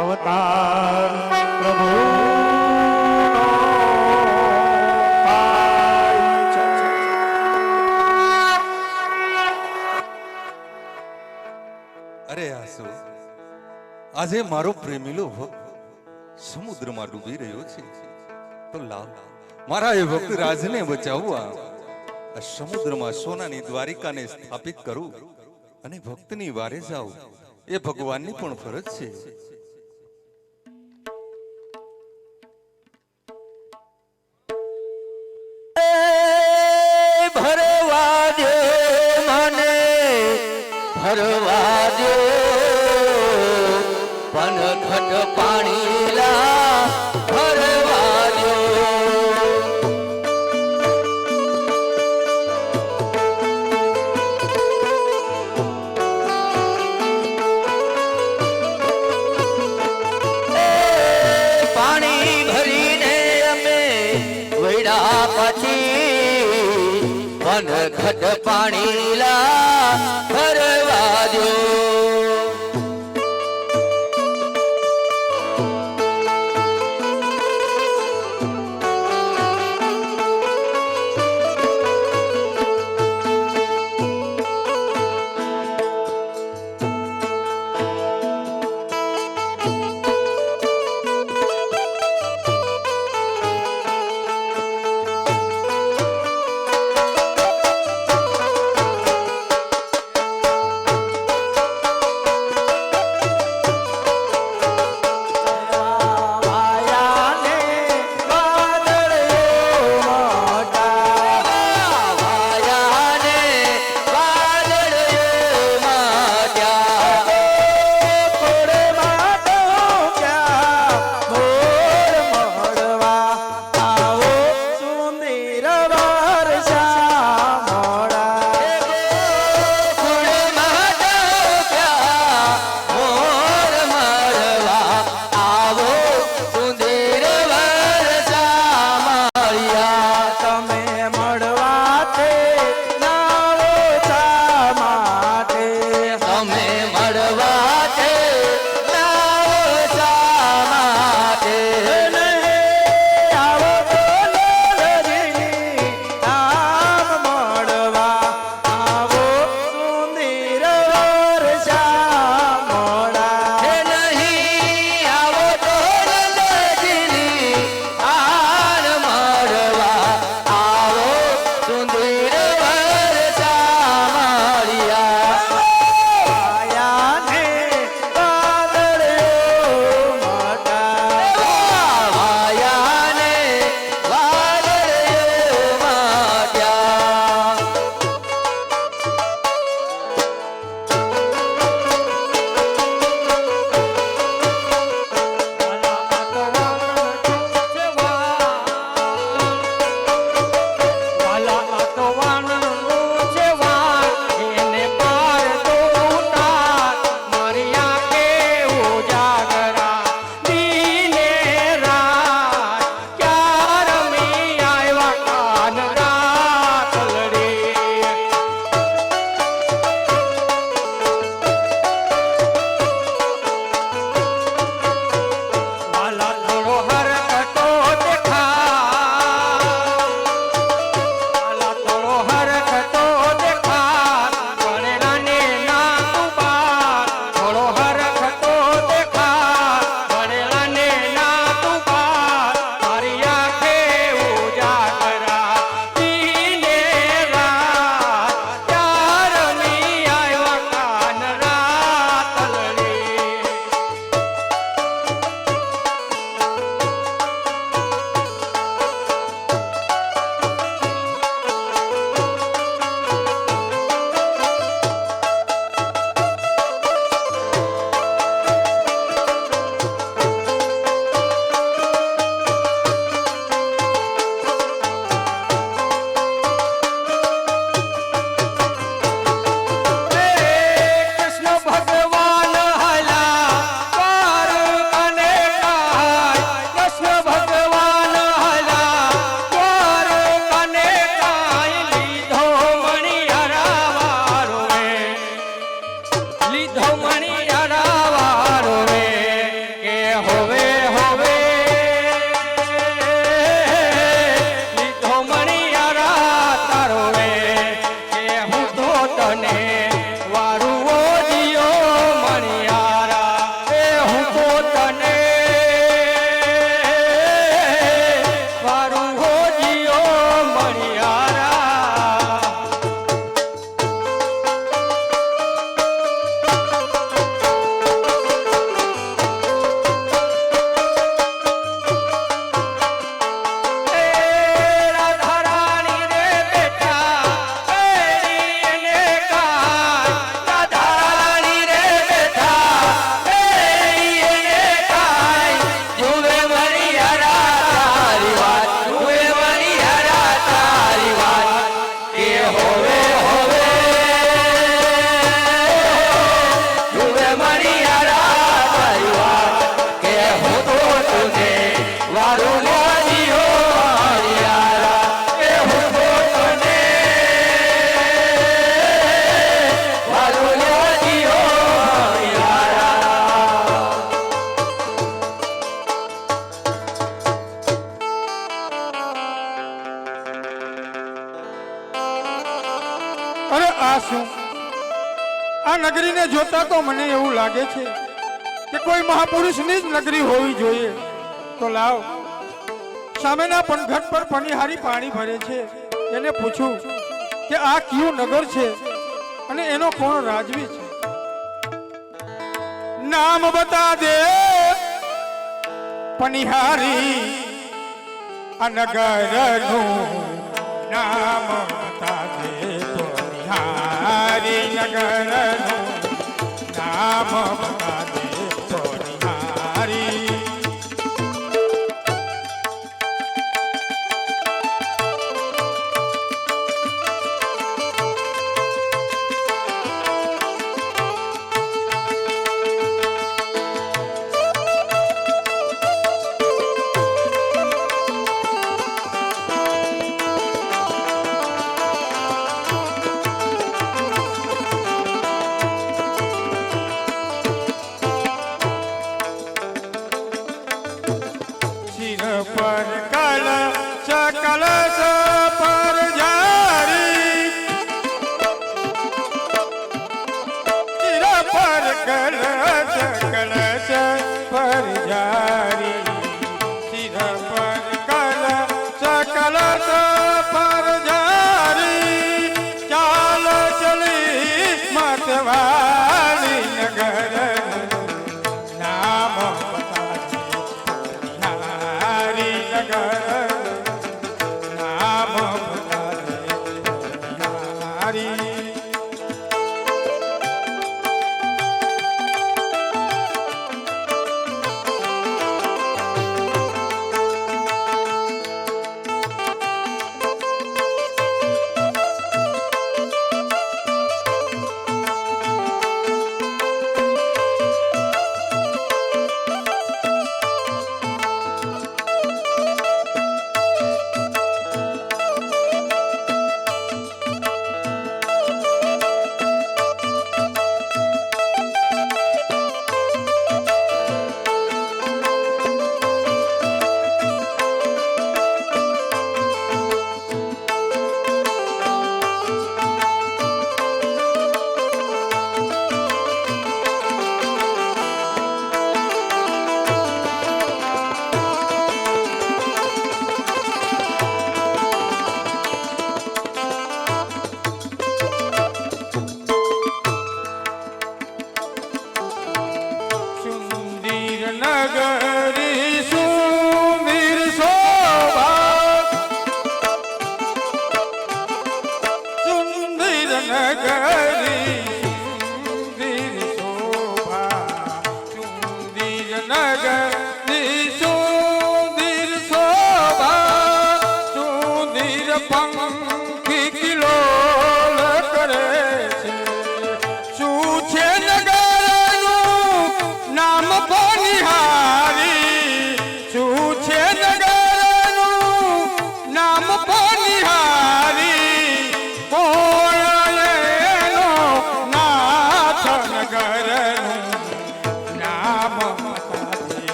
અવતાર પ્રભુ અરે આસુ આજે મારો પ્રેમીલો ભક્ત સમુદ્રમાં ડૂબી રહ્યો છે તો લાવ મારા એ ભક્ત રાજને બચાવવા આ સમુદ્રમાં સોનાની દ્વારિકાને સ્થાપિત કરું અને ભક્તની વારે જાઉં એ ભગવાનની પણ ફરજ છે. ભરવા દો પનખટ પાણીલા ભરવા દો. પાણી ભરીને અમે વૈડા પછી પનખટ પાણીલા ભરવા દો. શું આ નગરીને જોતા તો મને એવું લાગે છે કે કોઈ મહાપુરુષની જ નગરી હોવી જોઈએ. તો લાવ સામેના પનઘટ પર પનિહારી પાણી ભરે છે એને પૂછું કે આ કયું નગર છે અને એનો કોણ રાજવી છે. નામ બતા દે પનિહારી આ નગરનું નામ બતા દે પનિહારી નગરનું નામ બતા દે પનિહારી. પર કલ સકલ પર જારી સિર પર કલ સકલ પર જારી સિર પર કલ સકલ પર જારી ચાલ ચલી મતવાલી નગર નામ નામ પનિહારી.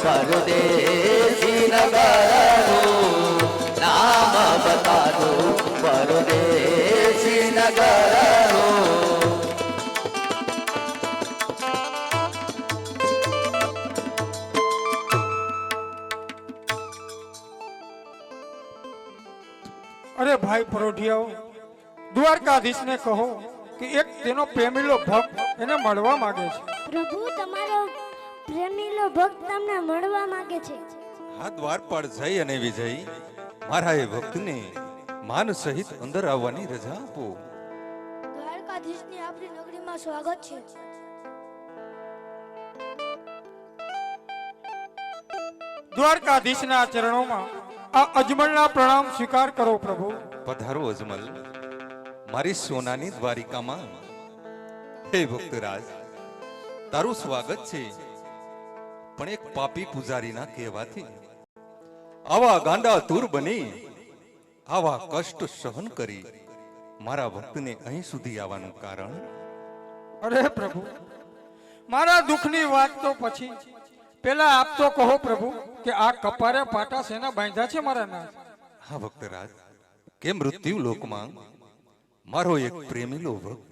પરદેશી નગરનું નામ બતા દો પરદેશી નગરનું અરે ભાઈ પરોઢિયાઓ, દ્વારકાધીશને કહો કે એક તેનો પ્રેમીલો ભક્ત એને મળવા માંગે છે. પ્રભુ, તમારો પ્રેમીલો ભક્ત તમને મળવા માંગે છે. આ દ્વારપાળ જઈ અને વિજય મારા એ ભક્તને માન સહિત અંદર આવવાની રજા આપો. દ્વારકાધીશની આપણી નગરીમાં સ્વાગત છે. દ્વારકાધીશના ચરણોમાં આ અજમલના પ્રણામ સ્વીકાર કરો પ્રભુ. પધારો અજમલ, મારી સોનાની દ્વારિકામાં. હે ભક્તરાજ, તારું સ્વાગત છે, પણ એક પાપી પૂજારીના કહેવાથી આવા ગાંડા તૂર બની આવા કષ્ટ સહન કરી મારા ભક્તને અહીં સુધી આવવાનું કારણ? અરે પ્રભુ, મારા દુઃખની વાત તો પછી, પેલા આપ તો કહો પ્રભુ કે આ કપારે પાટા શેના બાંધ્યા છે મારા નાથ? હા ભક્તરાજ, કે મૃત્યુ લોકમાં મારો એક પ્રેમીલો ભક્ત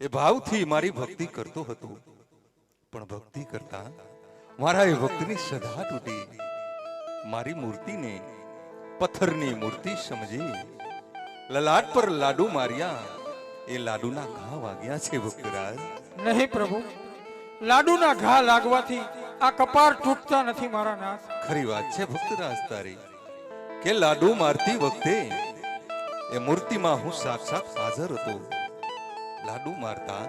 એ ભાવથી મારી ભક્તિ કરતો હતો, પણ ભક્તિ કરતા મારા એ ભક્તની સદા તૂટી. મારી મૂર્તિને પથ્થરની મૂર્તિ સમજી લલાટ પર લાડુ માર્યા, એ લાડુના ઘા વાગ્યા છે ભક્તરાજ. નહીં પ્રભુ, લાડુના ઘા લાગવાથી આ કપાર તૂટતા નથી મારા નાથ. ખરી વાત છે ભક્તરાજ તારી, કે લાડુ મારતી વખતે એ મૂર્તિમાં હું સાક્ષાત હાજર હતો. લાડુ મારતા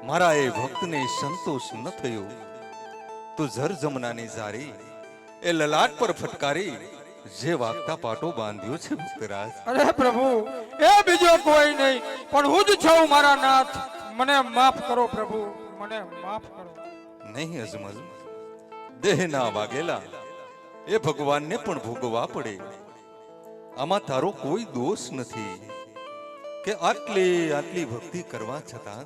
મારા એ ભક્તને સંતોષ ન થયો તો જર જમનાની જારી એ લલાટ પર ફટકારી જે વાગતા પાટો બાંધ્યો છે ભક્તરાજ. અરે પ્રભુ, એ બીજો કોઈ નહીં પણ હું જ છું મારા નાથ. મને માફ કરો પ્રભુ, મને માફ કરો. નહીં અજમલ, દેહના વાગેલા એ ભગવાનને પણ ભોગવવા પડે. આમાં તારો કોઈ દોષ નથી કે આટલી ભક્તિ કરવા છતાં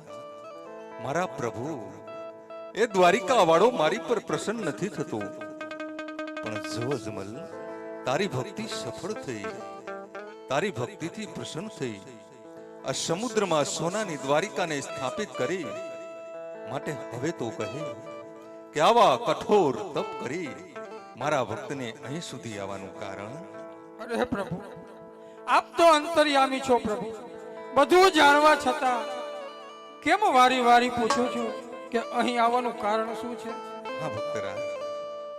મારા પ્રભુ એ દ્વારિકા વાળો મારી પર પ્રસન્ન નથી થતો. પણ જો અજમલ, તારી ભક્તિ સફળ થઈ, તારી ભક્તિથી પ્રસન્ન થઈ આ સમુદ્રમાં સોનાની દ્વારિકાને સ્થાપિત કરી, માટે હવે તો કહે કે આવા કઠોર તપ કરી મારા ભક્તને અહીં સુધી આવવાનું કારણ? અરે પ્રભુ, આપ તો અંતર્યામી છો પ્રભુ. બધું જાણવા છતાં કેમ વારી વારી પૂછો છો કે અહીં આવવાનું કારણ શું છે? હા ભક્તરાજ,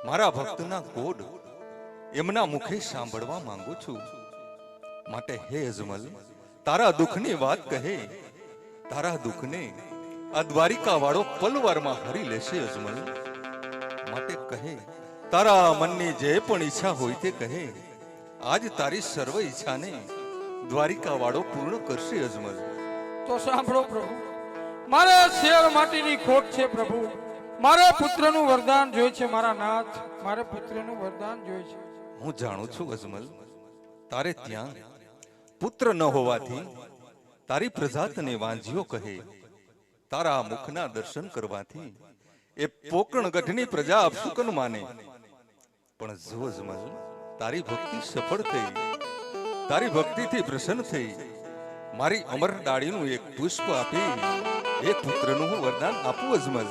મારા ભક્તના કોડ એમના મુખે સાંભળવા માંગુ છું. માટે હે અજમલ, તારા દુઃખની વાત કહે. તારા દુઃખને આ દ્વારિકા વાળો પલવારમાં હરી લેશે અજમલ. માટે કહે, તારા મનની જે પણ ઈચ્છા હોય તે કહે. આજ તારી સર્વ ઈચ્છાને દ્વારિકા વાળો પૂર્ણ કરશે અજમલ. તો સાંભળો પ્રભુ, મારે શેર માટીની ખોટ છે પ્રભુ. મારે પુત્રનું વરદાન જોઈએ છે મારા નાથ. મારે પુત્રનું વરદાન જોઈએ છે. હું જાણું છું અજમલ, તારે ત્યાં પુત્ર ન હોવાથી તારી પ્રજા તને વાંજીઓ કહે. તારા મુખના દર્શન કરવાથી એ પોકણ ગઢની પ્રજા અપશુકન માને. પણ જો અજમલ, તારી ભક્તિ સફળ થઈ, તારી ભક્તિથી પ્રસન્ન થઈ મારી અમર ડાળીનું એક પુષ્પ આપી એક પુત્રનું હું વરદાન આપું અજમલ.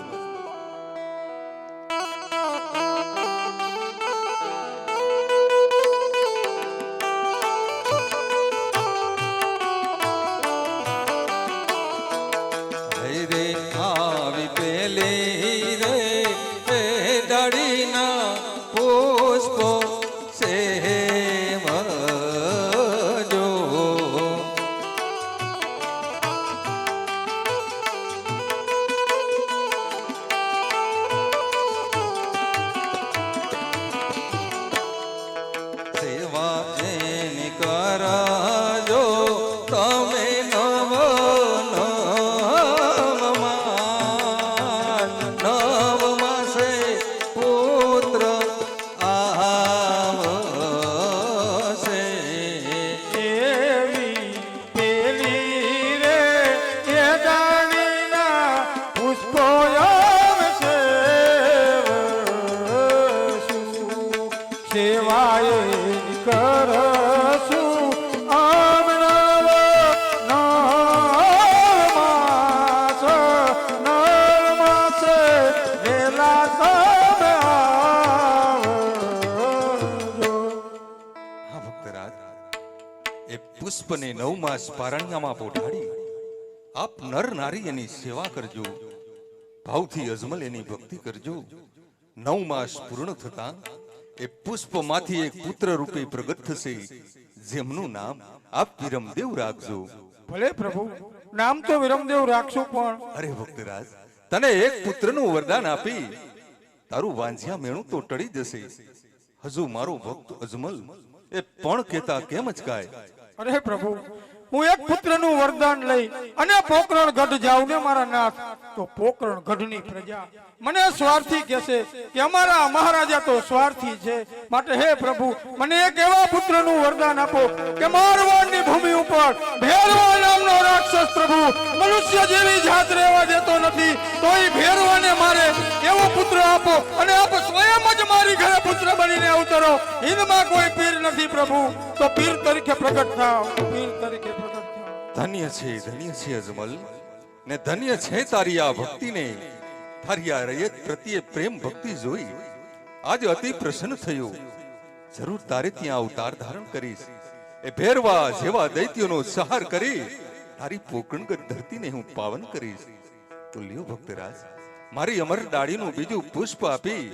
સેવાય કરશું આમ નવ માસે વેલા તમે આવજો. હા ભક્તરાજ, એ પુષ્પને 9 માસ પારણિયામાં પોઢાડી આપ નર નારી એની સેવા કરજો, ભાવથી અજમલ એની ભક્તિ કરજો. 9 માસ પૂર્ણ થતા એ પુષ્પમાંથી એક પુત્ર રૂપે પ્રગટ થશે, જેમનું નામ આપ વિરમદેવ રાખજો. ભલે પ્રભુ, નામ તો વિરમદેવ રાખશું, પણ અરે ભક્તરાજ, તને એક પુત્રનું વરદાન આપી તારું વાંઝિયા મેણું તો ટળી જશે. હજુ મારો ભક્ત અજમલ એ પણ કેતા કેમ અચકાય? અરે પ્રભુ, હું એક પુત્રનું વરદાન લઈ અને પોકરણ ગઢ જાઉં ને મારા નાથ, તો પોકરણ ગઢની પ્રજા મને સ્વાર્થી કહેશે કે અમારા મહારાજા તો સ્વાર્થી છે. માટે હે પ્રભુ, મને એક એવા પુત્રનું વરદાન આપો કે મારવાડની ભૂમિ ઉપર ભેરવા નામનો રાક્ષસ પ્રભુ મનુષ્ય જેવી જાત રહેવા દેતો નથી, તો એ ભેરવાને મારે એવો પુત્ર આપો, અને આપ સ્વયં જ મારી ઘરે પુત્ર બનીને અવતરો. હિંદમાં કોઈ પીર નથી પ્રભુ, તો પીર તરીકે પ્રગટ થાવ, પીર તરીકે પ્રગટ થાવ. ધન્ય છે અજમલ, ને ધન્ય છે તારી આ ભક્તિને. તારી આ રયત પ્રત્યે પ્રેમ ભક્તિ જોઈ આજ અતિ પ્રસન્ન થયો. જરૂર તારે ત્યાં અવતાર ધારણ કરીશ, એ ભેરવા જેવા દૈત્યોનો સંહાર કરી તારી પોકણગત ધરતીને હું પાવન કરીશ. તો લ્યો ભક્તરાજ, મારી અમર ડાળીનું બીજું પુષ્પ આપી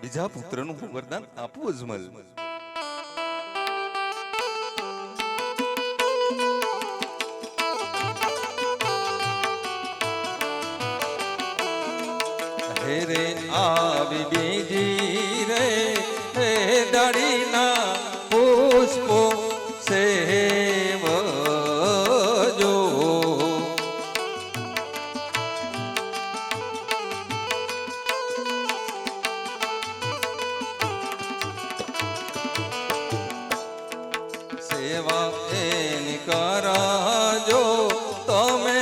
બીજા પુત્રનું હું વરદાન આપું અજમલ. રે આવી બીજી રે હે ડાળીના પુષ્પો સેવજો. સેવા એની કરાજો તમે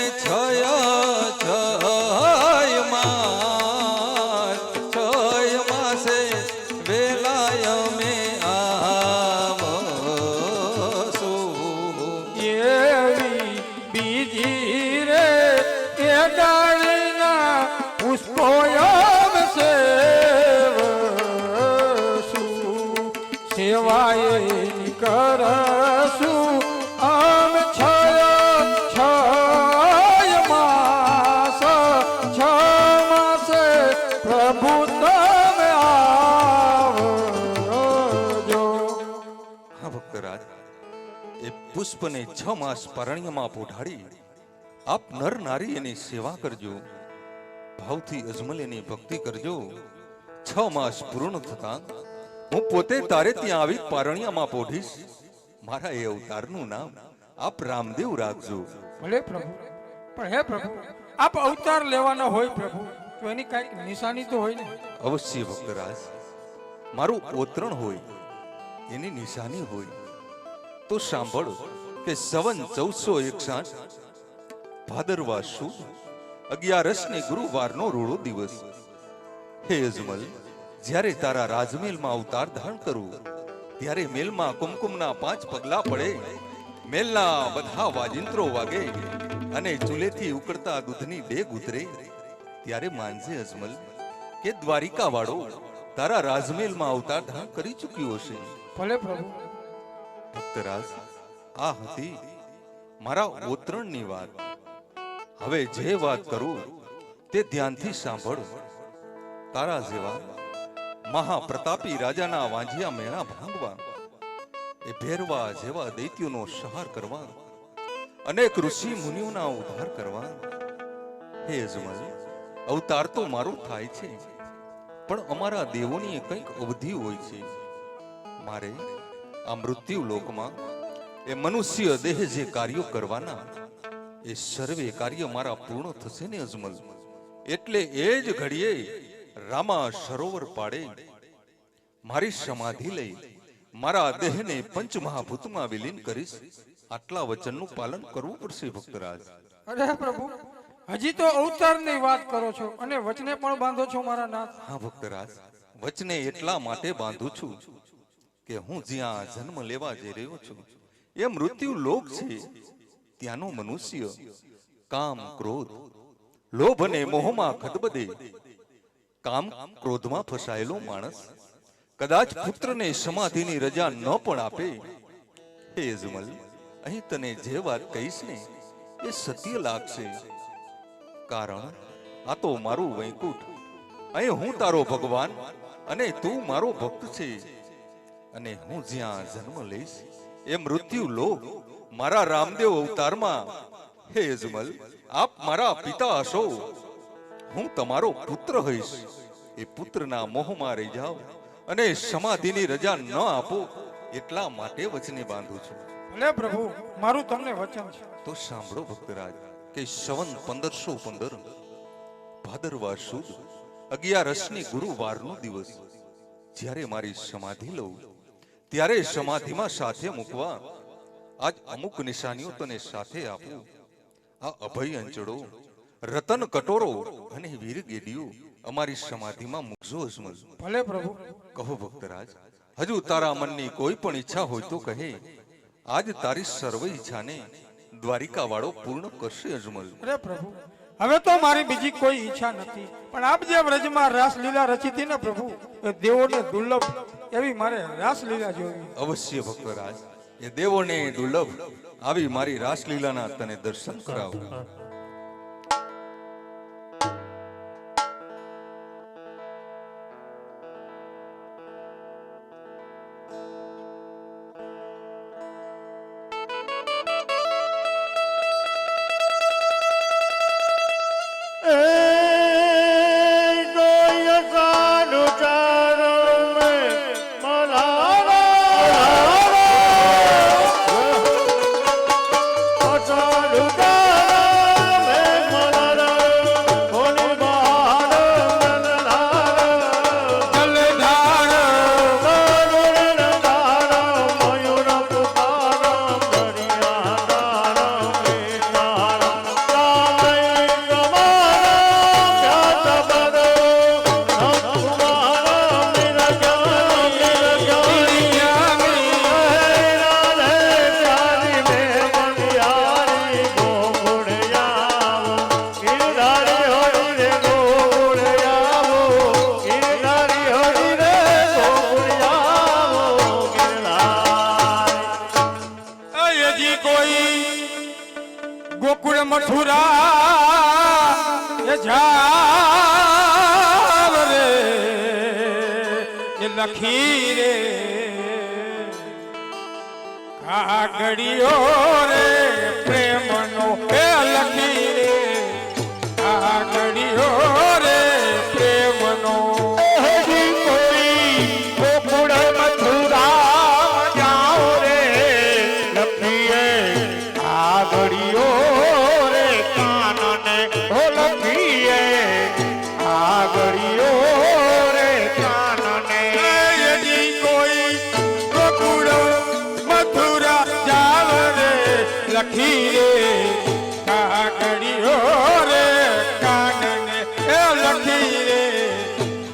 સેવાય કરશું આમ છય માસે પ્રભુ તમે આવજો. હા ભક્તરાજ, એ પુષ્પને 6 માસ પારણ્યમાં પોઢાડી આપ નર નારી એની સેવા કરજો, ભાવથી અજમલ એની ભક્તિ કરજો. 6 માસ પૂર્ણ થતા હું પોતે તારે ત્યાં આવી પારણિયામાં પોઢીશ. મારા એ અવતારનું નામ આપ રામદેવ રાખજો. ભલે પ્રભુ, પણ હે પ્રભુ, આપ અવતાર લેવાના હોય પ્રભુ, તો એની કઈક નિશાની તો હોય ને? અવશ્ય ભક્તરાજ, મારું ઓતરણ હોય એની નિશાની હોય તો સાંભળો કે સંવત 1461 ભાદરવા સુદ 11 ને ગુરુવારનો રોળો દિવસ. હે અજમલ, જ્યારે તારા રાજમહેલમાં અવતાર ધારણ કરું ત્યારે મેલમાં કુમકુમના 5 પગલા પડે, મેલના બધા વાજિંત્રો વાગે અને ચૂલેથી ઉકળતા દૂધની ડેગ ઉતરે, ત્યારે માનજે અજમલ કે દ્વારિકા વાળો તારા રાજમહેલમાં અવતાર ધારણ કરી ચૂક્યો હશે. ભલે પ્રભુ. ભક્તરાજ, આ હતી મારા ઓતરણની વાત. હવે જે વાત કરું તે ધ્યાનથી સાંભળ. તારા જેવા મહાપ્રતાપી રાજાના વાંઝિયા મેણા ભાંગવા, એ ભેરવા જેવા દૈત્યોનો સંહાર કરવા, અનેક ઋષિ મુનિઓના ઉદ્ધાર કરવા. હે અજમલ, અવતાર તો મારો થાય છે, પણ અમારા દેવોની કંઈક અવધિ હોય છે. મારે આ મૃત્યુ લોકમાં એ મનુષ્ય દેહ જે કાર્યો કરવાના, એ સર્વે કાર્ય મારા પૂર્ણ થશે ને અજમલ. એટલે એ જ ઘડીએ રામા સરોવર પાડે મારી સમાધિ લઈ મારા દેહને પંચમહાભૂતમાં વિલીન કરીશ. આટલા વચનનું પાલન કરવું પડશે ભક્તરાજ. અરે પ્રભુ, હજી તો અવતારની વાત કરો છો અને વચને પણ બાંધો છો મારા નાથ. હા ભક્તરાજ, વચને એટલા માટે બાંધું છું કે હું જ્યાં જન્મ લેવા જઈ રહ્યો છું એ મૃત્યુ લોક છે. ત્યાંનો મનુષ્ય કામ ક્રોધ લોભ અને મોહમાં ખદબદે, કામ ક્રોધમાં ફસાયેલો માણસ કદાચ પુત્રને સમાધિની રજા ન પણ આપે. હે અજમલ, અહીં તને જે વાત કહીશ ને એ સત્ય લાગશે, કારણ આ તો મારું વૈકુંઠ. અહીં હું તારો ભગવાન અને તું મારો ભક્ત છે. અને હું જ્યાં જન્મ લઈશ એ મૃત્યુ લોક મારા રામદેવ અવતારમાં. હે અજમલ, આપ મારા પિતા હશો, હું તમારો પુત્ર હઈશ. એ પુત્રના મોહમાં રહી જાઓ અને સમાધિની રજા ન આપો એટલા માટે વચને બાંધું છું. ભલે પ્રભુ, મારું તમને વચન છે. તો સાંભળો ભક્તરાજ કે સંવત 1515 ભાદરવા સુદ 11 ગુરુવારનો દિવસ જ્યારે મારી સમાધિ લઉં ત્યારે સમાધિમાં સાથે મૂકવા આજ અમુક નિશાનીઓ તને સાથે આપું. આ અભય અંચળો, રતન કટોરો અને વીર ગેડીઓ અમારી સમાધિમાં મૂકજો અજમલ. ભલે પ્રભુ. કહો ભક્તરાજ, હજુ તારા મનની કોઈ પણ ઈચ્છા હોય તો કહે. આજ તારી સર્વ ઈચ્છાને દ્વારિકા વાળો પૂર્ણ કરશે અજમલ. અરે પ્રભુ, હવે તો મારી બીજી કોઈ ઈચ્છા નથી, પણ આપ જે વ્રજમાં રાસલીલા રચી હતી ને પ્રભુ, એ દેવોને દુર્લભ એવી મારે રાસલીલા જોવી. અવશ્ય ભક્તરાજ, એ દેવોને દુર્લભ આવી મારી રાસલીલાના તને દર્શન કરાવું. ગોકુળ મથુરા એ જાવ રે એ લખી રે કાગડિયો રે પ્રેમનો એ લખી રે કાગડિયો રે પ્રેમનો. ગોકુળ મથુરા જાઓ રે લખીએ આગળિયો રે કાનને ઓ લખીએ આગળિયો રે કાનને. યજી કોઈ ગોકુળ મથુરા જાવ રે લખી રે કાગડિયો રે કાનને એ લખી રે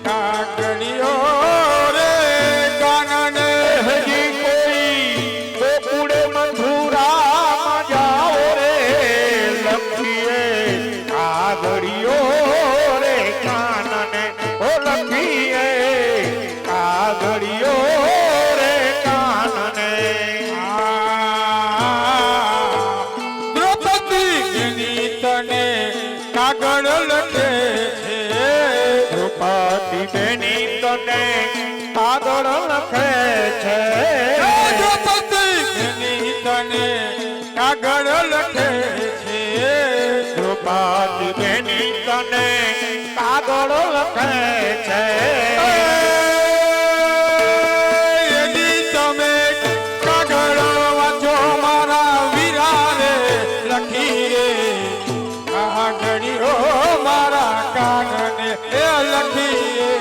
કાગડિયો રે કાનને. હજી કોઈ ગોકુળ મથુરામાં જાઓ રે લખીએ આગળિયો રે કાનને ઓ લખીએ આગળિયો રે કાનને. દ્રૌપદી તને કાગળ લખે છે દ્રૌપદી બેની તને કાગળ લખે છે. દ્રૌપદી તને કાગળ લખે છે દ્રૌપદી બેની તને કાગળ લખે છે. યદી તમે કાગળ વાંચો મારા વીરા રે લખી રે કાગળિયો મારા કાનને એ લખી રે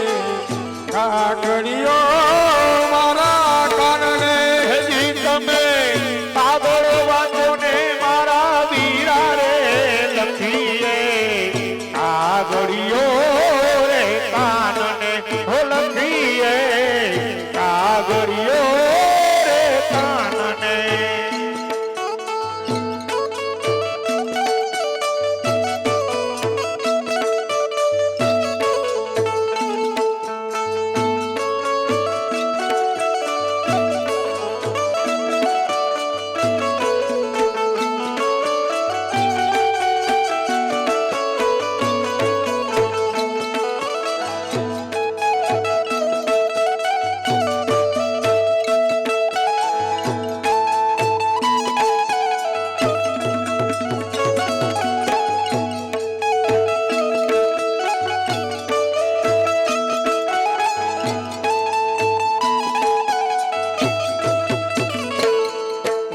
કાગળિયો મારા કાનને. હજી તમે કાગળ વાંચો ને મારા વીરા રે લખીએ આગળિયો રે કાનને ઓ લખીએ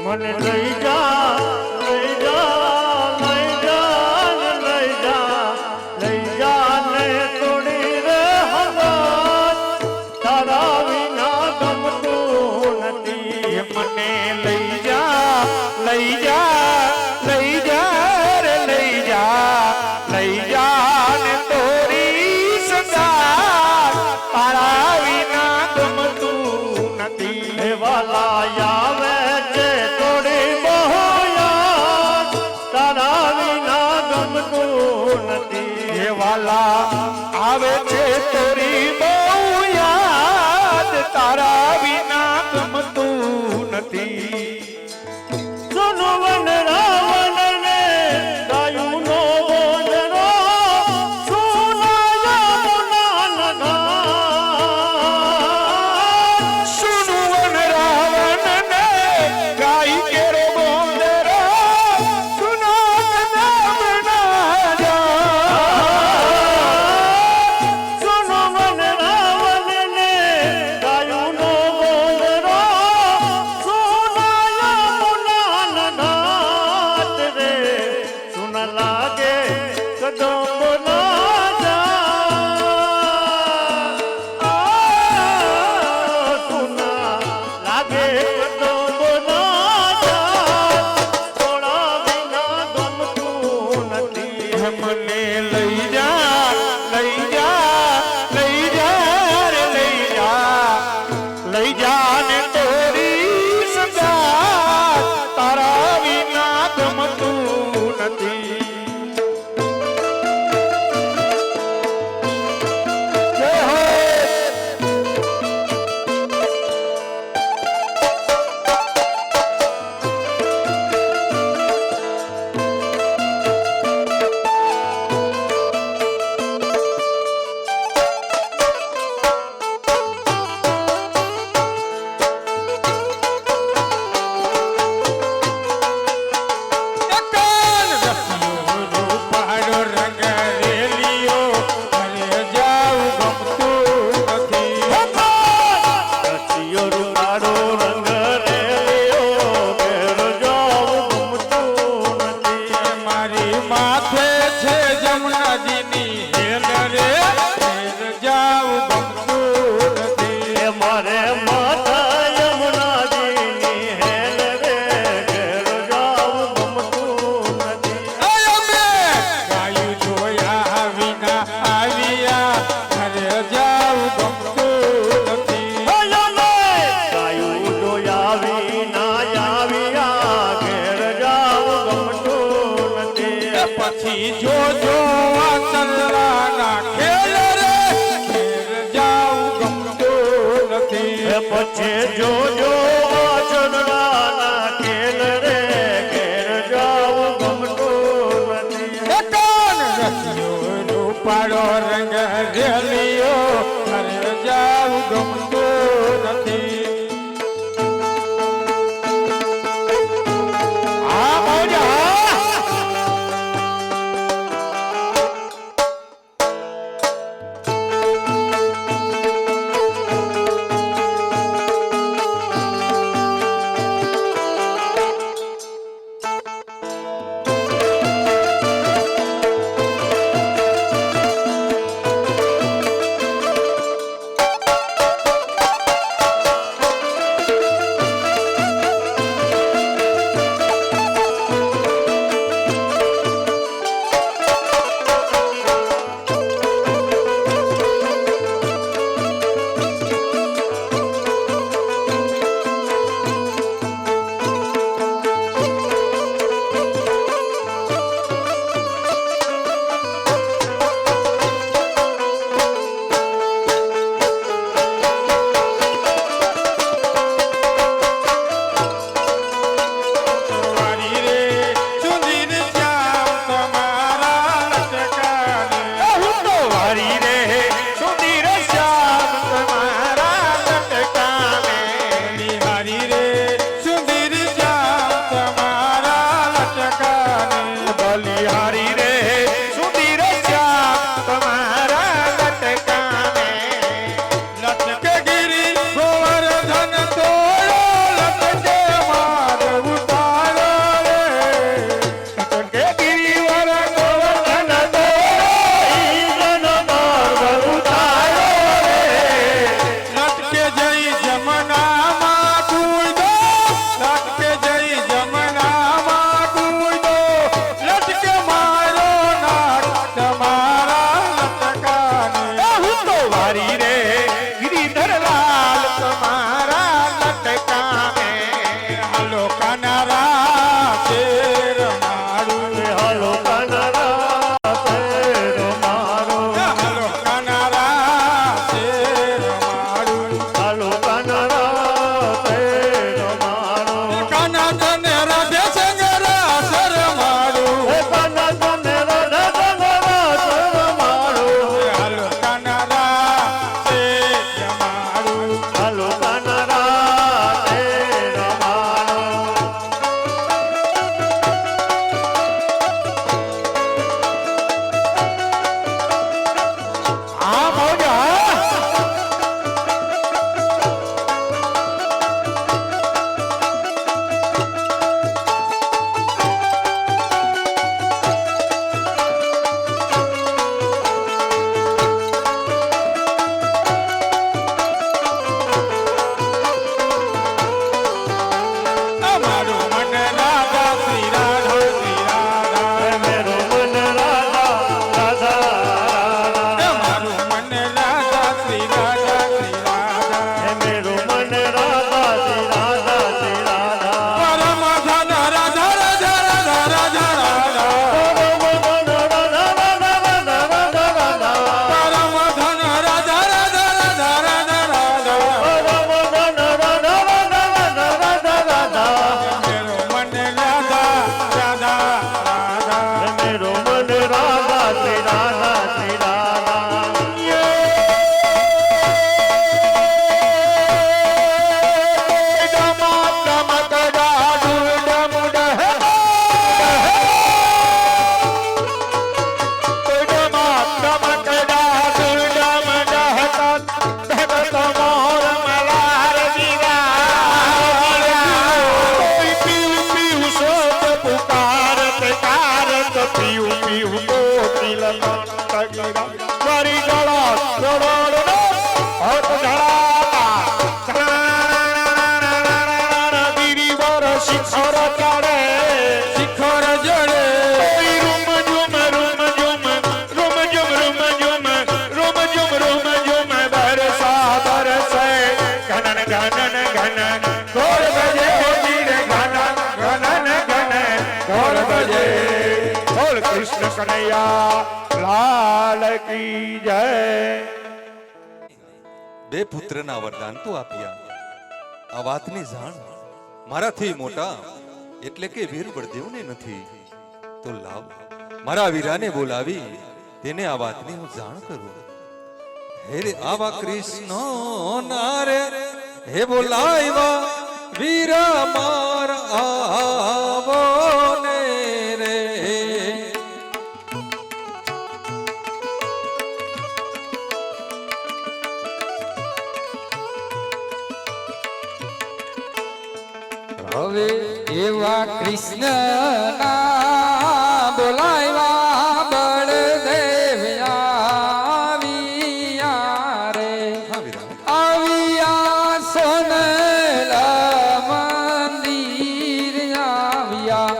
મને લઈ જા લઈ જા લઈ જા લઈ જા લઈ જા ને થોડી રે હવા તારા વિના ગમતું નથી મને લઈ જા લઈ જા લઈ જા રે લઈ જા ને તોરી સંગાત તારા વિના ગમતું નથી વાલા આવે છે થોડી બહુ યાદ તારા વિના ગમતું નથી વાલા આવે છે તોરી બહુ યાદ તારા વિના ગમતું નથી સુનવન રાવણ ને ગાયું નો બોલરો સુનાયા મુના નગા સુનવન રાવણ ને ગાઈ કેરો બોલરો સુનાયા સુનવન રાવણ ને ગાયું નો બોલરો નાથ રે સુન લાગે કદમ ના જા સુન લાગે કદમ ના જા થોડા વિના ગમતું નથી મને લઈ જા લઈ જા લઈ જા રે લઈ જા ને તોરી સંગાત તારા વિના ગમતું નથી જય હો પછી જો આ ચંદ્રના ખેલ રે ઘેર જાઉં ગમતું નથી પછી જો આ ચંદ્રના ખેલ રે ઘેર જાઉં ગમતું નથી કાન રસ્યો રૂપાળો રંગ રેલિયો ઘરે જાઉં ગમતું નથી આ મોજા ઘન ગોળ બજે વીર ઘન ઘન ઘન ગોળ બજે બોલ કૃષ્ણ કનૈયા લાલ કી જય. બે પુત્રના વરદાન તો આપ્યા, આ વાતની જાણ મારાથી મોટા એટલે કે વીર બળદેવને નથી. તો લાવ મારા વીરાને બોલાવી તેને આ વાતની હું જાણ કરું. હે રે આવા કૃષ્ણ નારે હે બોલાવ્યા વીરા માર આવો ને રે. હવે એવા કૃષ્ણ ના બોલાવ્યા બળદેવ આવ્યા રે. હા વીરા, આવ્યા સોનલા મંદિર આવ્યા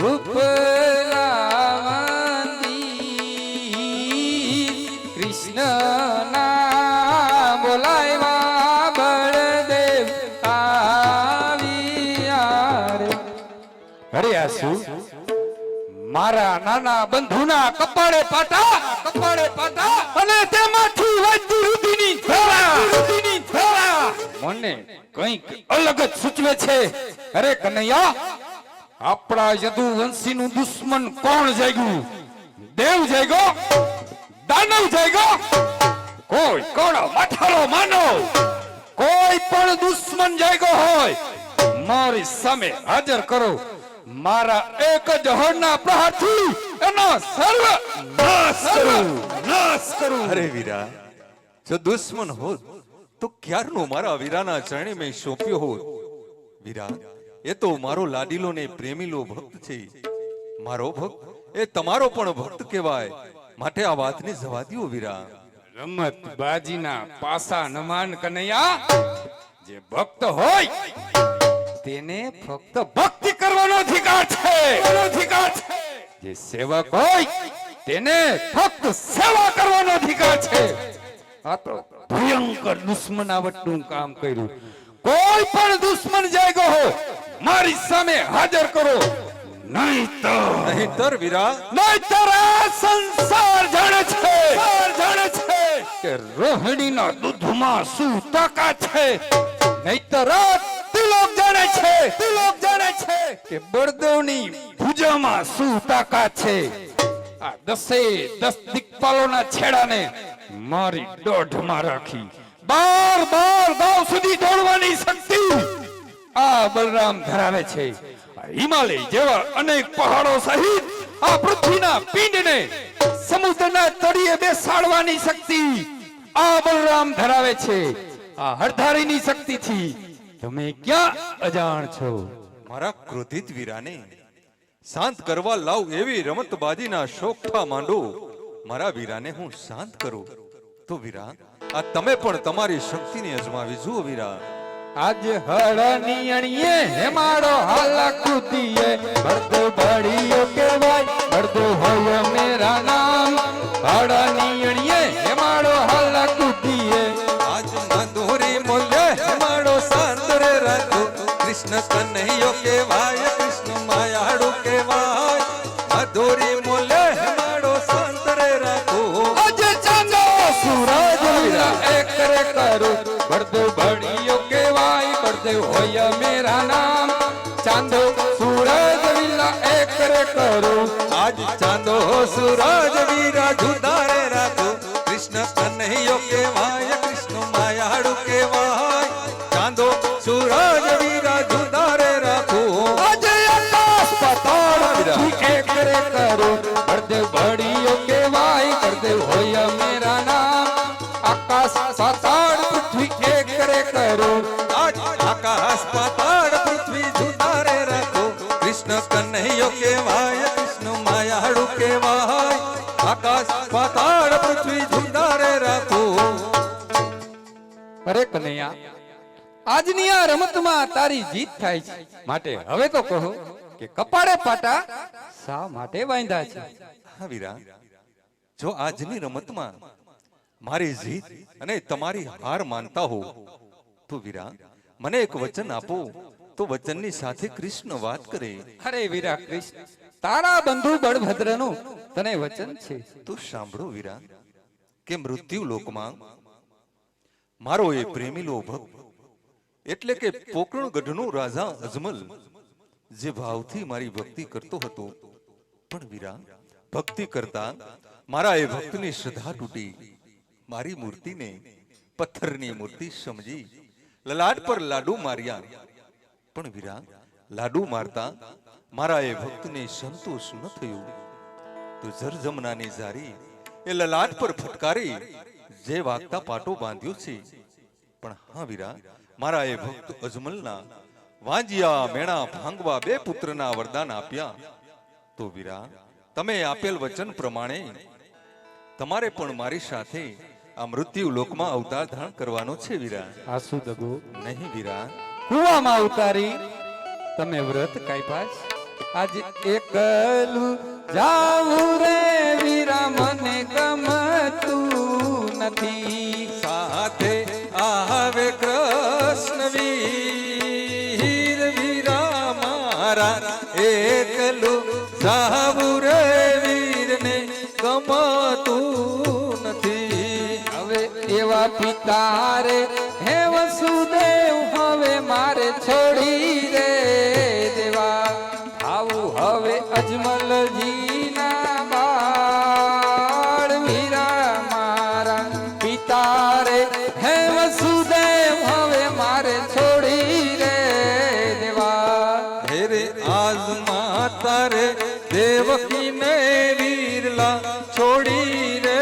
રૂપલા મંદિર. કૃષ્ણ ના બોલાવ્યા બળદેવ આવ્યા રે. અરે આ શું મારા નાના બંધુના કપાળે પાટા અને તેમાંથી વજ્રુદીની ધારા મને કંઈક અલગ જ સૂચવે છે. અરે કનૈયા, આપણા યદુવંશીનું દુશ્મન કોણ જાગ્યું? દેવ જાગ્યો? દાનવ જાગ્યો? કોઈ કોણ મઠાળો માનવ કોઈ પણ દુશ્મન જાગ્યો હોય મારી સામે હાજર કરો. મારા એક જ હળના પ્રહારથી એનો સર્વ નાશ કરું. અરે વીરા, જો દુશ્મન હોત તો ક્યારનો મારા વીરાના ચરણે મેં સોંપ્યો હોત. વીરા, એ તો મારો લાડીલો ને પ્રેમીલો ભક્ત છે. મારો ભક્ત એ તમારો પણ ભક્ત કહેવાય, માટે આ વાતને જવા દ્યો વીરા. રમત બાજીના પાસા નમાન કનૈયા. જે ભક્ત હોય તેને ફક્ત ભક્તિ કરવાનો અધિકાર છે. જે સેવક હોય તેને ફક્ત સેવા કરવાનો અધિકાર છે. આ તો ભયંકર દુશ્મનાવટનું કામ કર્યું. કોઈ પણ દુશ્મન જાગ્યો હો મારી સામે હાજર કરો, નહીંતર વીરા, નહીંતર આ સંસાર જાણે છે કે રોહિણીના દૂધમાં શું તાકાત છે. નહીંતર આ તિલક જાણે છે કે બળદેવની ભુજામાં શું તાકાત છે. આ 10 દિક્પાલોના છેડાને મારી દોઢમાં રાખી 12 ગાંવ સુધી દોડવાની શક્તિ આ બલરામ ધરાવે છે. હિમાલય જેવા અનેક પહાડો સહિત આ પૃથ્વીના પિંડને સમુદ્રના તળિયે બેસાડવાની શક્તિ આ બલરામ ધરાવે છે. આ હરધારીની શક્તિથી તમે ક્યાં અજાણ છો? મારા ક્રોધિત વીરાને શાંત કરવા લાવ એવી રમતબાજીના શોખા માંડો. મારા વીરાને હું શાંત કરું. તો વીરા, આ તમે પણ તમારી શક્તિને અજમાવી જુઓ વીરા. આજ હળની અણીએ હેમાડો હાલા કુદીએ બળદો બળીઓ કહેવાય બળદો હોય મેરા નામ. હળની અણીએ હેમાડો હાલા કુદીએ આજ મધુરી મૂલ્ય મારો શાંત રે રાખો. કૃષ્ણ કનૈયો કહેવાય, કૃષ્ણ માયાળુ કહેવાય. મધુરી મૂલ્ય મારો શાંત રે રાખો. આજે ચાંદો સૂરજ વીરા એક રે કરો બળદો બળીઓ કહેવાય બળદો હોય મેરા નામ. ચાંદો સૂરજ વીરા એક રે કરો આજ ચાંદો સૂરજ વીરા જુદા રે રાખો. કૃષ્ણ કનૈયો કહેવાય, કૃષ્ણ માયાળુ કહેવાય. ચાંદો સૂરજ વીરા જુદા રે રાખો. આજે આકાશ પાતાળ એક રે કરો બળદો બળીઓ કહેવાય બળદો હોય મેરા નામ. આકાશ પાતાળ પૃથ્વી એક રે કરો આજ આકાશ પાતાળ પૃથ્વી જુદા રે રાખો. કૃષ્ણ કનૈયો કહેવાય, કૃષ્ણ માયાળુ કહેવાય. આકાશ પાતાળ પૃથ્વી જુદા રે રાખો. અરે કનૈયા, આજની આ રમતમાં તારી જીત થાય છે, માટે હવે તો કહો કે કપાળે પાટા શા માટે બાંધ્યા છે? હા વીરા, જો આજની રમતમાં મારી જીત અને તમારી હાર માનતા હો તો વીરા, મને એક વચન આપો તો વચનની સાથે કૃષ્ણ વાત કરે. અરે વીરા કૃષ્ણ, તારા બંધુ બળભદ્રનું તને વચન છે. તો સાંભળો વીરા, કે મૃત્યુ લોકમાં મારો એ પ્રેમીલો ભક્ત એટલે કે પોકરણગઢનો રાજા અજમલ જે ભાવથી મારી ભક્તિ કરતો હતો, પણ વીરા ભક્તિ કરતા મારા એ ભક્તની શ્રદ્ધા તૂટી. મારી મૂર્તિને પથ્થરની મૂર્તિ સમજી લલાટ પર લાડુ માર્યા. પણ વીરા લાડુ મારતા મારા એ ભક્તને સંતોષ ન થયો, તો જરજમનાની જારી એ લલાટ પર ફટકારી જે વાગતા પાટો બાંધ્યો છે. પણ હા વીરા, મારા એ ભક્ત અજમલના વાંજિયા મેણા ભાંગવા 2 પુત્રના વરદાન આપ્યા. તો વીરા તમે આપેલ વચન પ્રમાણે તમારે પણ મારી સાથે આ મૃત્યુ લોકમાં અવતાર ધારણ કરવાનો છે વીરા. આસુ દગો નહીં વીરા, કુવામાં ઉતારી તમે વ્રત કાપ્યા છે. આજ એકલું જાવું રે વીરા મને ગમતું નથી. સાથે આવે કૃષ્ણ વીર વીરા મારા, એકલું જાવું રે વીરને ગમતું નથી. હવે એવા પિતા રે હે વસુદેવ, હવે મારે છોડી રે દેવા. આવું હવે અજમલજીના બાળ વીરા મારા પિતા રે હે વસુદેવ, હવે મારે છોડી રે દેવા. હેરે આજ માતા રે દેવકીને વીરલા છોડી રે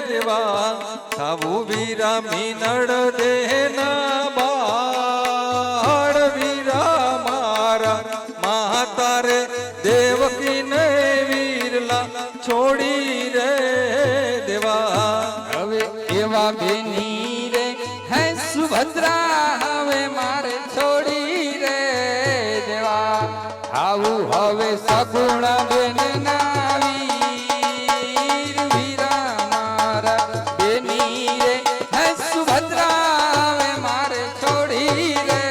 દેવા. થાવું વીરા મીનળ દેના બાળ વીરા મારા, માતા રે દેવકીને વીરલા છોડી રે દેવા. હવે એવા બેની રે હે સુભદ્રા, હવે મારે છોડી રે દેવા. આવું હવે સગુણ બેન ના વીર વીરા મારા બેની રે હે સુભદ્રા, હવે મારે છોડી રે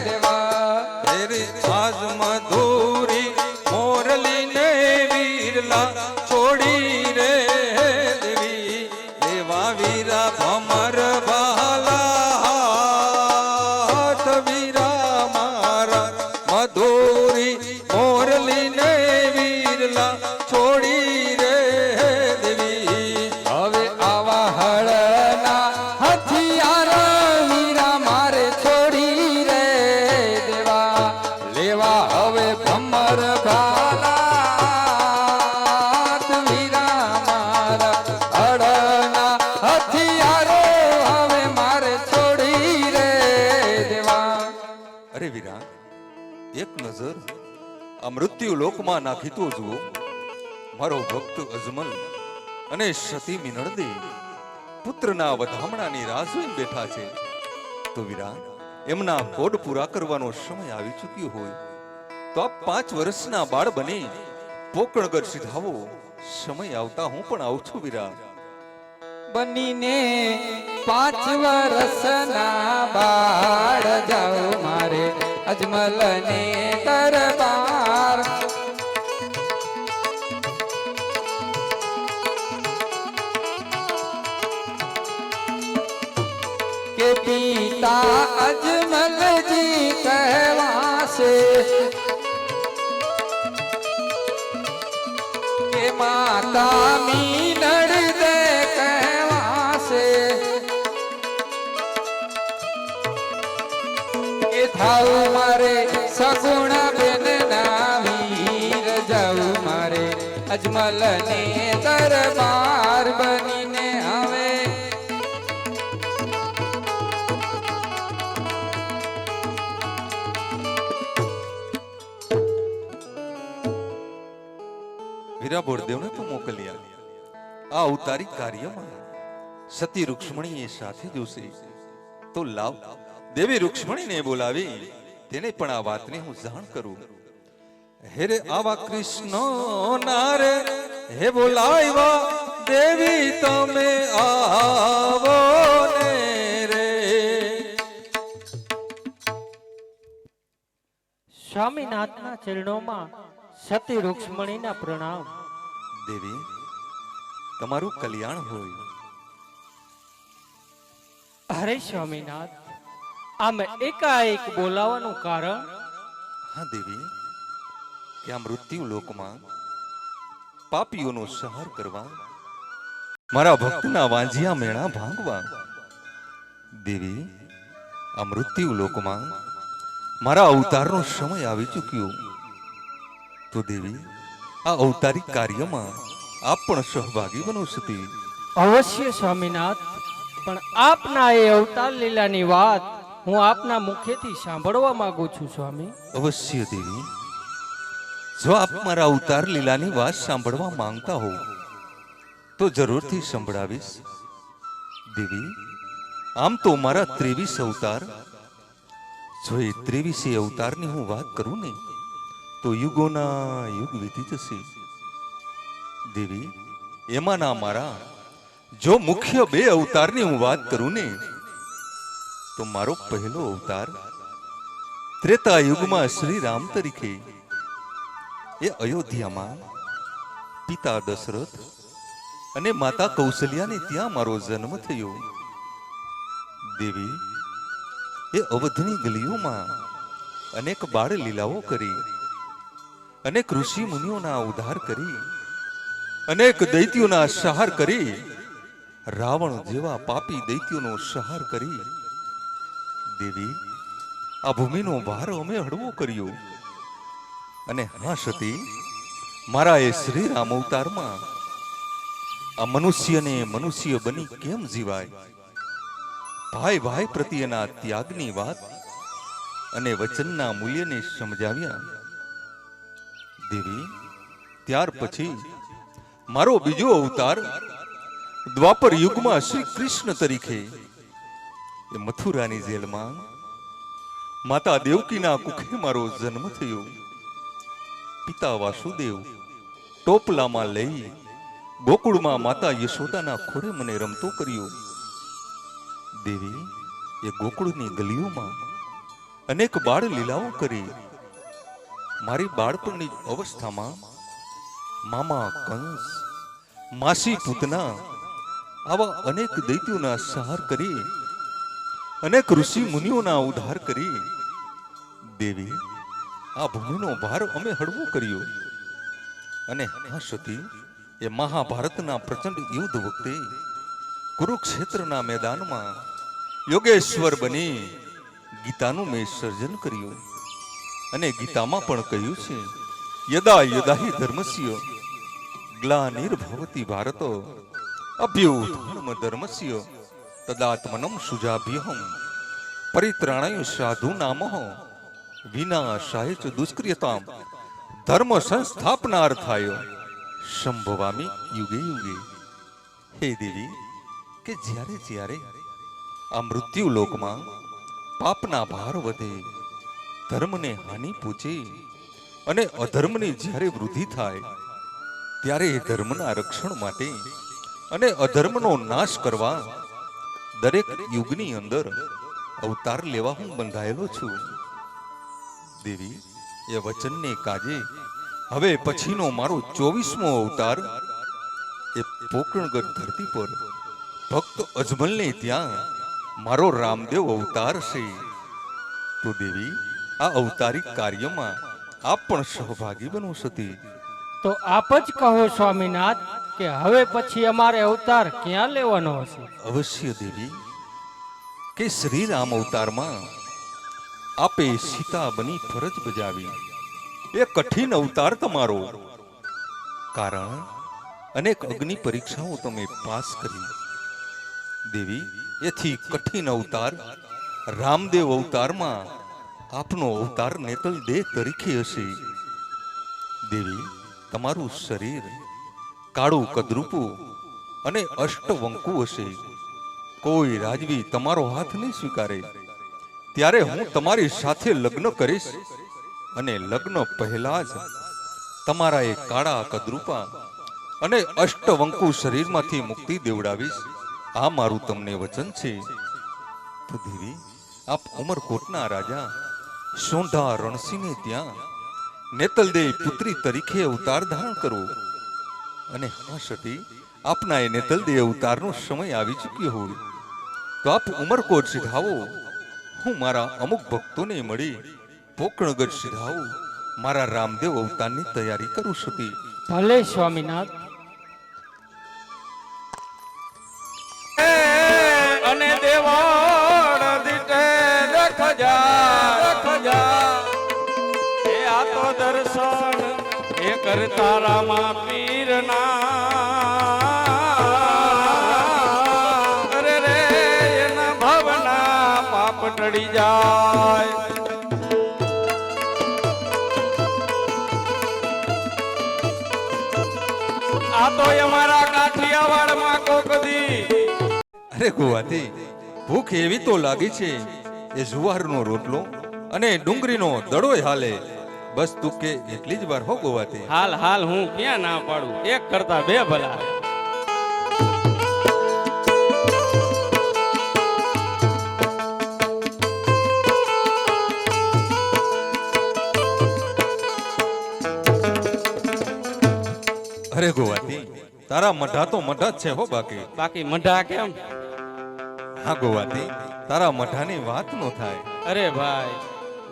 દેવા. હેરે આજ મધુરી મોરલીને વીરલા છોડી રે દેવી. દેવા વીરા ભમર બાલા હાથ વીરા મારા, મધુરી મોરલીને વીરલા છોડી રે દેવી. હવે આવા હળના હથિયાર વીરા મારે છોડી રે દેવા. લેવા હવે ભમર ભાલા વીરા મારા, હળના હથિયારો હવે મારે છોડી રે દેવા. અરે વીરા, એક નજર આ મૃત્યુ લોકમાં નાખી તો જુઓ. મારો ભક્ત અજમલ અને સતી મિનળદે પુત્રના વધામણાની રાહ જોઈને બેઠા છે. તો વીરા એમના કોડ પૂરા કરવાનો સમય આવી ચૂક્યો હોય તો આ 5 વર્ષના બાળ બની પોકણગઢ સીધાવો. સમય આવતા હું પણ આવું છું વીરા. બનીને 5 વર્ષના બાળ જાઓ મારે અજમલને દરબાર. કે પિતા અજમલજી કહેવાશે, કે માતા મીનળ દે કહેવાશે. કે થાવું મારે સગુણ બેન ના વીર, જાવું મારે અજમલને દરબાર. બનીને હવે વીરા બોરદેવને તો મોકલ્યા. આ અવતારી કાર્યમાં સતી રૂક્ષ્મણીએ સાથે જોશે. તો લાવ દેવી રૂક્ષ્મણીને બોલાવી તેને પણ આ વાતની હું જાણ કરું. હેરે આવા કૃષ્ણ નારે હે બોલાવ્યા દેવી તમે આવો ને રે. સ્વામીનાથના ચરણોમાં સતી રૂક્ષ્મણીના પ્રણામ. દેવી તમારું કલ્યાણ હોય. અરે સ્વામીનાથ, આમ એકાએક બોલાવાનું કારણ? હા દેવી, કે આ મૃત્યુ લોકમાં પાપીઓનો સંહાર કરવા, મારા ભક્તના વાંજિયા મેણા ભાંગવા. દેવી, આ મૃત્યુ લોકમાં મારા અવતારનો સમય આવી ચૂક્યો. તો દેવી, આ અવતારી કાર્યમાં આપ પણ સહભાગી બનો સતી. અવશ્ય સ્વામીનાથ, પણ આપના એ અવતાર લીલાની વાત હું આપના મુખેથી સાંભળવા માંગુ છું સ્વામી. અવશ્ય દેવી, જો આપ મારા અવતાર લીલાની વાત સાંભળવા માંગતા હો તો જરૂરથી સંભળાવીશ. દેવી, આમ તો મારા 23 અવતાર, જો એ 23 અવતારની હું વાત કરું ને તો યુગોના યુગ વીતી જશે. દેવી, એમાંના મારા જો મુખ્ય 2 અવતારની હું વાત કરું ને તો મારો પહેલો અવતાર ત્રેતા યુગમાં શ્રી રામ તરીકે એ અયોધ્યામાં પિતા દશરથ અને માતા કૌશલ્યાને ત્યાં મારો જન્મ થયો. દેવી, એ અવધની ગલીઓમાં અનેક બાળ લીલાઓ કરી, અનેક ઋષિ મુનિઓના ઉદ્ધાર કરી, અનેક દૈત્યોના સંહાર કરી, રાવણ જેવા પાપી દૈત્યોનો સંહાર કરી. દેવી, આ ભૂમિનો ભાર અમે હળવો કર્યો. અને હા સતી, મારા એ શ્રી રામ અવતારમાં આ મનુષ્યને મનુષ્ય બની કેમ જીવાય, ભાઈ ભાઈ પ્રત્યેના ત્યાગની વાત અને વચનના મૂલ્યને સમજાવ્યા. દેવી, ત્યાર પછી મારો બીજો અવતાર દ્વાપર યુગમાં શ્રી કૃષ્ણ તરીકે એ મથુરાની જેલમાં માતા દેવકીના કુખે મારો જન્મ થયો. પિતા વાસુદેવ ટોપલામાં લઈ ગોકુળમાં માતા યશોદાના ખોળે મને રમતો કર્યો. દેવી, એ ગોકુળની ગલીઓમાં અનેક બાળ લીલાઓ કરી. મારી બાળપણની અવસ્થામાં મામા કંસ, માસી પૂતના આવા અનેક દૈત્યોના સંહાર કરી, અનેક ઋષિ મુનિઓના ઉદ્ધાર કરી. દેવી, આ ભૂમિનો ભાર અમે હળવો કર્યો. અને હા સતી, એ મહાભારતના પ્રચંડ યુદ્ધ વખતે કુરુક્ષેત્રના મેદાનમાં યોગેશ્વર બની ગીતાનું મેં સર્જન કર્યું. અને ગીતામાં પણ કહ્યું છે, યદા યદા હિ ધર્મસ્ય ગ્લાનિર્ભવતિ ભારત અભ્યુત્થાનમ ધર્મસ્ય તદાત્મનમ સુજાભ્યહમ પરિત્રાણાય સાધુનામઃ વિનાશાય ચ દુષ્ક્રિયતામ ધર્મ સંસ્થાપનાર્થાય સંભવામી યુગે યુગે. હે દેવી, કે જ્યારે જ્યારે આ મૃત્યુ લોકમાં પાપના ભાર વધે, ધર્મને હાનિ પૂછે અને અધર્મની જ્યારે વૃદ્ધિ થાય, ત્યારે એ ધર્મના રક્ષણ માટે અને અધર્મનો નાશ કરવા દરેક યુગની અંદર અવતાર લેવા હું બંધાયેલો છું. દેવી, એ વચનને કાજે હવે પછીનો મારો 24મો અવતાર એ પોકરણગઢ ધરતી પર ભક્ત અજમલને ત્યાં મારો રામદેવ અવતાર છે. તો દેવી, આ અવતારી કાર્યમાં આપ પણ સહભાગી બનો સતી. તો આપ જ કહો સ્વામીનાથ કે હવે પછી અમારે અવતાર ક્યાં લેવાનો હશે? અવશ્ય દેવી, કે શ્રી રામ અવતારમાં આપે સીતા બની ફરજ બજાવી. એ કઠિન અવતાર તમારો, કારણ અનેક અગ્નિ પરીક્ષાઓ તમે પાસ કરી. દેવી, એથી કઠિન અવતાર રામદેવ અવતારમાં આપનો અવતાર નેતલ દેહ તરીકે હશે. દેવી, તમારું શરીર કાળું કદરૂપું અને અષ્ટવંકુ હશે. કોઈ રાજવી તમારો હાથ નહીં સ્વીકારે. ત્યારે હું તમારી સાથે લગ્ન કરીશ અને લગ્ન પહેલા જ તમારા એ કાળા કદરૂપા અને અષ્ટવંકુ શરીરમાંથી મુક્તિ દેવડાવીશ. આ મારું તમને વચન છે. તો દેવી, આપ ઉમરકોટના રાજા સોંઢા રણસિંહને ત્યાં નેતલદેય પુત્રી તરીકે અવતાર ધારણ કરવો. અને હા સતી, આપના એ નેતલદેય અવતારનો સમય આવી ચૂક્યો હોય તો આપ ઉમરકોટ સિધાવો. હું મારા અમુક ભક્તોને મળી પોકણગઢ સિધાવું. મારા રામદેવ અવતારની તૈયારી કરું સતી. ભલે સ્વામિનાથ. અને દેવળ દીઠે રખજા એ આ તો દર્શન એ કરતા રામા પીરના અરે રે એના ભવના પાપ ટળી જાય. આ તો અમારા કાઠિયાવાડમાં કોકદી. અરે ગોવાથી ભૂખ એવી તો લાગી છે એ જુવારનો રોટલો અને ડુંગળીનો દડોય હાલે. બસ તું કે એટલી જ વાર હો ગોવાથી. હાલ હાલ હું ક્યાં ના પાડું, એક કરતા બે ભલા. અરે ગોવાથી તારા મઢા તો મઢા જ છે હો બાકી. બાકી મઢા કેમ? હા ગોવાથી તારા મઢાની વાત નો થાય. અરે ભાઈ,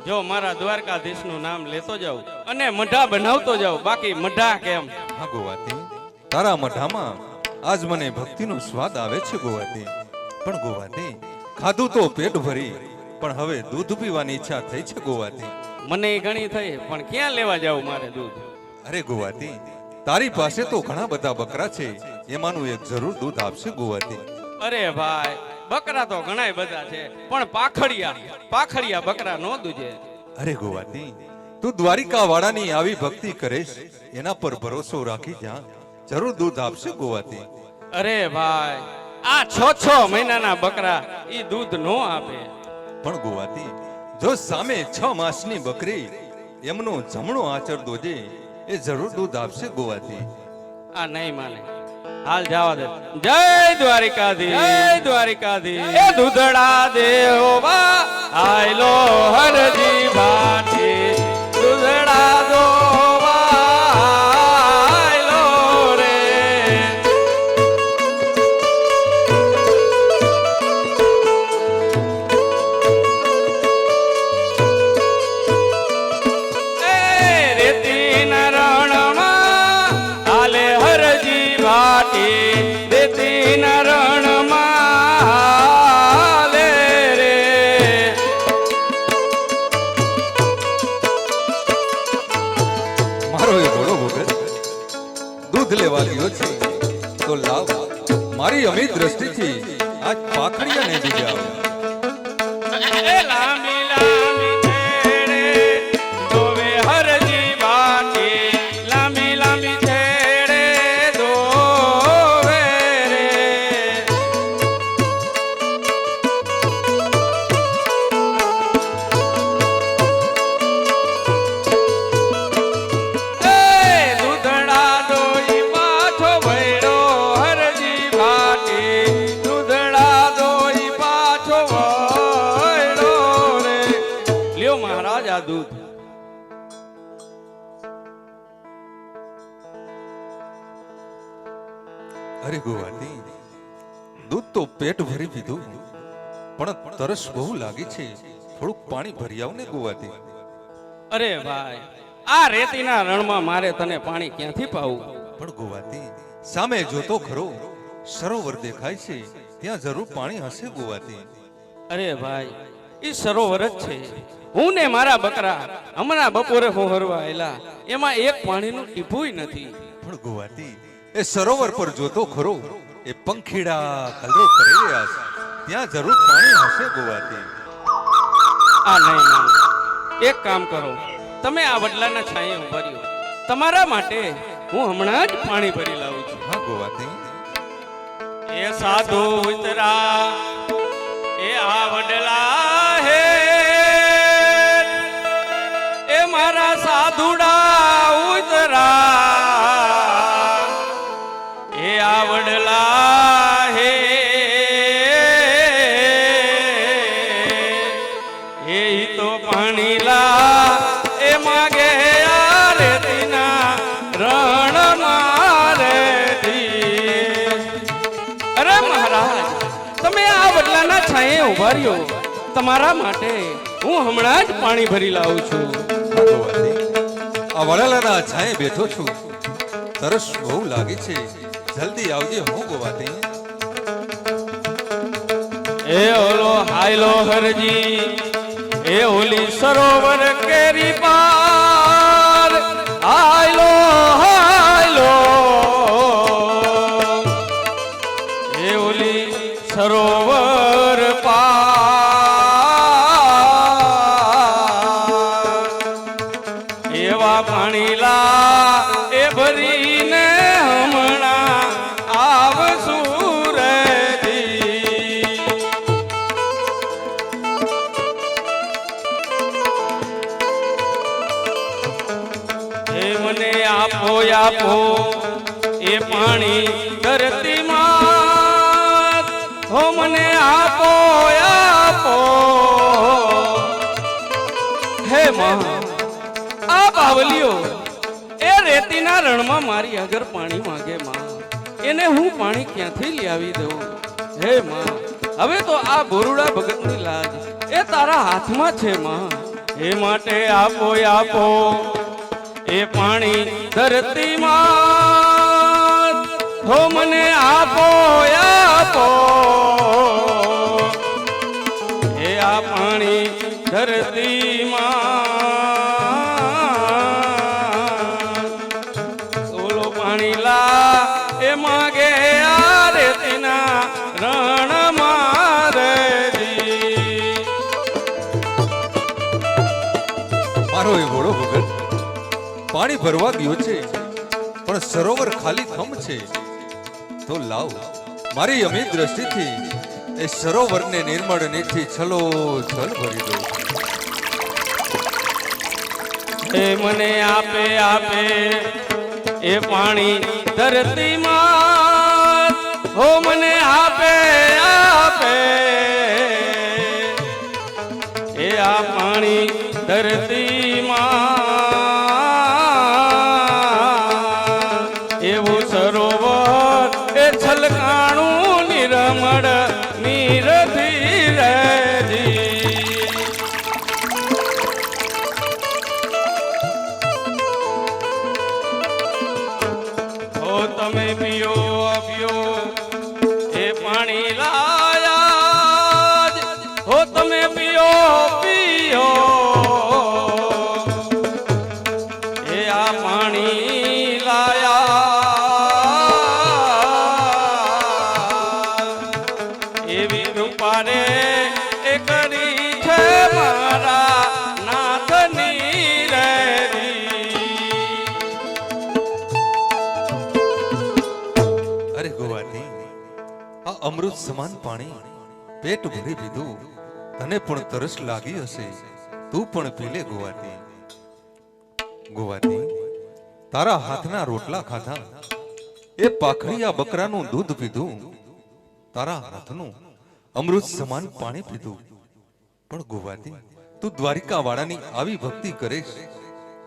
જો મારા દ્વારકાધીશનું નામ લેતો જાઉં અને મઢા બનાવતો જાઉં, બાકી મઢા કેમ? હા ગોવાથી તારા મઢામાં આજ મને ભક્તિનો સ્વાદ આવે છે ગોવાથી. પણ ગોવાથી ખાધું તો પેટ ભરી, પણ હવે દૂધ પીવાની ઈચ્છા થઈ છે ગોવાથી. મને ઘણી થઈ, પણ ક્યાં લેવા જાઉં મારે દૂધ? અરે ગોવાથી તારી પાસે તો ઘણા બધા બકરા છે, એમાંનું એક જરૂર દૂધ આપશે ગોવાથી. અરે ભાઈ, બકરા તો ઘણાય બધા છે, પણ પાખડિયા બકરા નો દૂજે. અરે ગોવાથી તું દ્વારિકા વાળાની આવી ભક્તિ કરેશ, એના પર ભરોસો રાખી જા, જરૂર દૂધ આપશે ગોવાથી. અરે ભાઈ, આ 6 મહિનાના બકરા ઈ દૂધ નો આપે. પણ ગોવાથી જો સામે 6 માસની બકરી એમનો જમણો આચર દોજે, એ જરૂર દૂધ આપશે ગોવાથી. આ નહીં માને, હાલ જવા દે. જય દ્વારિકાધીશ, જય દ્વારિકાધીશ. એ દૂધડા દેવા આયલો હરજી ભાટી, દૂધડા દોવા આયલો રે. એ રેતીના રણમાં હાલે હરજી ભાટી, રેતીના રણમાં હાલે રે. મારો એ ઘોડો વગર દૂધ લેવા ગયો છે, તો લાવ મારી અમી દ્રષ્ટિથી આજ પાખડિયાને બીજા. એ લાંબી લાંબી છેડે દોવે હરજી ભાટી, લાંબી લાંબી છેડે દોવે રે. એ દૂધડા દોઈ પાછો ભૈરો હરજી ભાટી, દૂધડા દોઈ પાછો ભૈરો રે. લ્યો મહારાજ આ દૂધ. અરે ગોવાથી દૂધ તો પેટ ભરી પીધું, પણ તરસ બહુ લાગી છે, થોડુંક પાણી ભરી આવ ને ગોવાથી. અરે ભાઈ, આ રેતીના રણમાં મારે તને પાણી ક્યાંથી પાવું? પણ ગોવાથી સામે જોતો ખરો, સરોવર દેખાય છે, ત્યાં જરૂર પાણી હશે ગોવાથી. અરે ભાઈ, ઈ સરોવર જ છે. હું ને મારા બકરા હમણાં બપોરે હોહરવા આયેલા, એમાં એક પાણીનું ટીપુંય નથી. પણ ગોવાથી એ સરોવર પર જોતો ખરો, એ પંખીડા કલરો કરી રહ્યા છે, ત્યાં જરૂર પાણી હશે ગોવાથી. આ નહીં માનો. એક કામ કરો, તમે આ વડલાના છાંયે ઉભા રહ્યો, તમારા માટે હું હમણાં જ પાણી ભરી લાવું છું. હા ગોવાથી એ સાધુ ઉતરા એ આ વડલા હે, એ મારા સાધુડા ઉતરા એ આ વડલા હે. એ ઈ તો પાણી પાણી લા એ માગે આ રેતીના રણ મારે અરે મહારાજ, તમે આ વડલાના છાંયે ઉભા રહ્યો, તમારા માટે હું હમણાં જ પાણી ભરી લાવું છું. ભગવતી, આ વડાલાના છાંયે બેઠો છું, તરસ બહુ લાગી છે, જલ્દી આવજે હો ગોવાતી. એ ઓલો હાયલો હરજી, એ ઓલી સરોવર કેરી પાર, હાયલો હાયલો, એ ઓલી સરોવર પાર, એવા પાણી લા એ ભરીને હમણાં આવશું. આપો એ પાણી ધરતી માં, હો મને આપો આપો હે માં. આ બાવલીઓ એ રેતીના રણમાં મારી આગળ પાણી માંગે માં, એને હું પાણી ક્યાંથી લઈ આવી દઉં? હે માં, હવે તો આ બોરુડા ભગતની લાજ એ તારા હાથમાં છે માં. એ માટે આપો આપો એ પાણી ધરતી માં, હો મને આપો આપો એ આ પાણી ધરતી માં. ઓલો પાણી લા એ માગે આ રેતીના રણ મારે. મારો એ ઘોડો ભગત પાણી ભરવા ગયો છે, પણ સરોવર ખાલી ખમ છે. તો લાવ મારી અમી દ્રષ્ટિથી એ સરોવરને નિર્મળ નીથી છલો છલ ભરી દો. એ મને આપે આપે એ પાણી ધરતી માં, હો મને આપે આપે એ આ પાણી ધરતી માં. એવું સરોવર એ છલકાણું નિરમળ નીરથી રહેજી. હો તમે પીઓ પીઓ એ પાણી લાયા જ, હો તમે પીઓ પીઓ એ આ પાણી લાયા. એવી કૃપા રે એ કરી છે મારા નાથની રેડી. અરે ગોવાતી, આ અમૃત સમાન પાણી પેટ ભરી પીધું, તને પણ તરસ લાગી હશે, તું પણ પી લે ગોવાતી. ગોવાતી, તારા હાથના રોટલા ખાધા, એ પાખડિયા બકરાનું દૂધ પીધું, તારા હાથનું અમૃત સમાન પાણી પીધું, પણ ગોવાતી તું દ્વારિકા વાળાની આવી ભક્તિ કરેશ,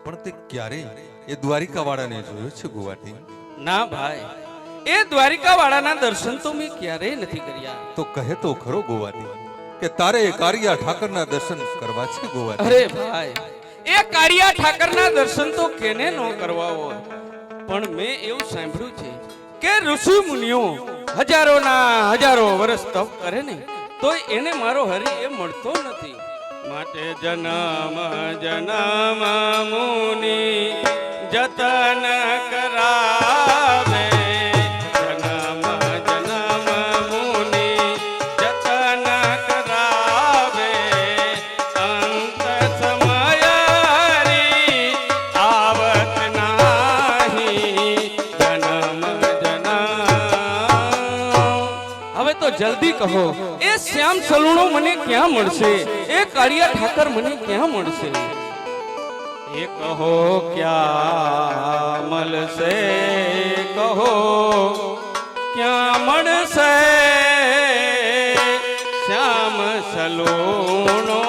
પણ તે ક્યારેય એ દ્વારિકા વાળાને જોયો છે ગોવાતી? ના ભાઈ, એ દ્વારિકા વાળાના દર્શન તો મેં ક્યારેય નથી કર્યા. તો કહે તો ખરો ગોવાતી કે તારે કારિયા ઠાકરના દર્શન કરવા છે ગોવાતી. અરે ભાઈ, એ કાળિયા ઠાકરના દર્શન તો કેને ન કરવા હોય, પણ મેં એવું સાંભળ્યું છે કે ઋષિ મુનિઓ હજારોના હજારો વર્ષ તપ કરે ને તો એને મારો હરિ એ મળતો નથી. માટે જન્મ જન્મ મુનિ જતન કરાવે, જન્મ જન્મ મુનિ જતન કરાવે, અંત સમય હરી આવત નાહી, જન્મ જન્મ. હવે તો જલ્દી કહો, એ શ્યામ સલુણો મને ક્યાં મળશે? એ કાળિયા ઠાકર મને ક્યાં મળશે? એ કહો ક્યાં મળશે, કહો ક્યાં મળશે શ્યામ સલુણો